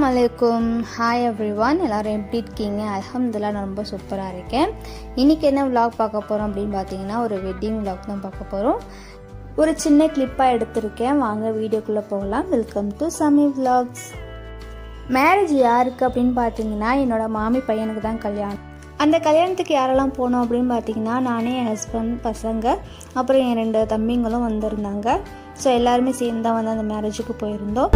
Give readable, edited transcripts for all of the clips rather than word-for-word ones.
அஸ்ஸலாமு அலைக்கும். Hi everyone, எல்லோரும் எப்படி இருக்கீங்க? அல்ஹம்துலில்லாஹ் நான் ரொம்ப சூப்பராக இருக்கேன். இன்றைக்கி என்ன விலாக் பார்க்க போகிறோம் அப்படின்னு பார்த்தீங்கன்னா, ஒரு வெட்டிங் விலாக் தான் பார்க்க போகிறோம். ஒரு சின்ன கிளிப்பாக எடுத்திருக்கேன். வாங்க வீடியோக்குள்ளே போகலாம். Welcome to Sami vlogs. Marriage யாருக்கு அப்படின்னு பார்த்தீங்கன்னா, என்னோடய மாமி பையனுக்கு தான் கல்யாணம். அந்த கல்யாணத்துக்கு யாரெல்லாம் போனோம் அப்படின்னு பார்த்தீங்கன்னா, நானே, என் ஹஸ்பண்ட், பசங்க, அப்புறம் என் 2 தம்பிங்களும் வந்திருந்தாங்க. ஸோ எல்லாருமே சேர்ந்து தான் வந்து அந்த மேரேஜுக்கு போயிருந்தோம்.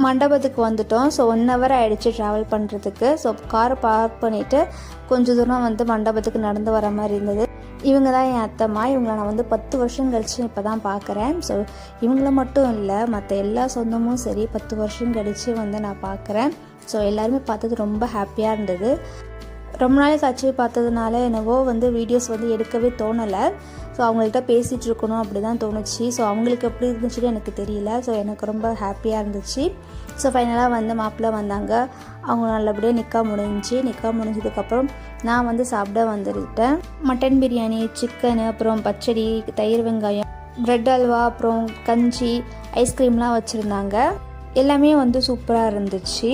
மண்டபத்துக்கு வந்துட்டோம். ஸோ 1 hour ஆகிடுச்சு ட்ராவல் பண்ணுறதுக்கு. ஸோ காரை பார்க் பண்ணிவிட்டு கொஞ்சம் தூரம் வந்து மண்டபத்துக்கு நடந்து வர மாதிரி இருந்தது. இவங்க தான் என் அத்தைம்மா. இவங்களை நான் வந்து 10 வருஷம் கழிச்சு இப்போ தான் பார்க்குறேன். ஸோ இவங்கள மட்டும் இல்லை, மற்ற எல்லா சொந்தமும் சரி 10 வருஷம் கழித்து வந்து நான் பார்க்குறேன். ஸோ எல்லாருமே பார்த்தது ரொம்ப ஹாப்பியாக இருந்தது. ரொம்ப நாளைக்கு ஆச்சு பார்த்ததுனால என்னவோ வந்து வீடியோஸ் வந்து எடுக்கவே தோணலை. ஸோ அவங்கள்ட்ட பேசிகிட்டு இருக்கணும் அப்படி தான் தோணுச்சு. ஸோ அவங்களுக்கு எப்படி இருந்துச்சுன்னு எனக்கு தெரியல. ஸோ எனக்கு ரொம்ப ஹாப்பியாக இருந்துச்சு. ஸோ ஃபைனலாக வந்து மாப்பிள்ளை வந்தாங்க. அவங்க நல்லபடியாக நிக்கா முடிஞ்சதுக்கப்புறம் நான் வந்து சாப்பிட வந்துட்டேன். மட்டன் பிரியாணி, சிக்கனு, அப்புறம் பச்சடி, தயிர் வெங்காயம், ப்ரெட் அல்வா, அப்புறம் கஞ்சி, ஐஸ்கிரீம்லாம் வச்சுருந்தாங்க. எல்லாமே வந்து சூப்பராக இருந்துச்சு.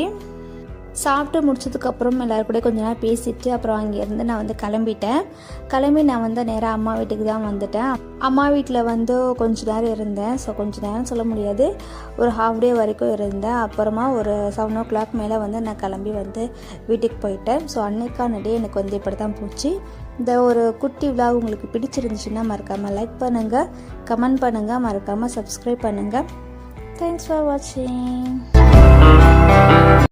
சாப்பிட்டு முடிச்சதுக்கப்புறம் எல்லோரும் கூட கொஞ்ச நேரம் பேசிவிட்டு அப்புறம் அங்கேருந்து நான் வந்து கிளம்பி நான் வந்து நேராக அம்மா வீட்டுக்கு தான் வந்துட்டேன். அம்மா வீட்டில் வந்து கொஞ்ச நேரம் இருந்தேன். ஸோ கொஞ்ச நேரம் சொல்ல முடியாது, ஒரு ஹாஃப் டே வரைக்கும் இருந்தேன். அப்புறமா ஒரு 7 o'clock மேலே வந்து நான் கிளம்பி வந்து வீட்டுக்கு போயிட்டேன். ஸோ அன்னைக்கான டே எனக்கு வந்து இப்படி தான் போச்சு. இந்த ஒரு குட்டி விலாக் உங்களுக்கு பிடிச்சிருந்துச்சுன்னா மறக்காமல் லைக் பண்ணுங்கள், கமெண்ட் பண்ணுங்கள், மறக்காமல் சப்ஸ்கிரைப் பண்ணுங்கள். தேங்க்ஸ் ஃபார் வாட்சிங்.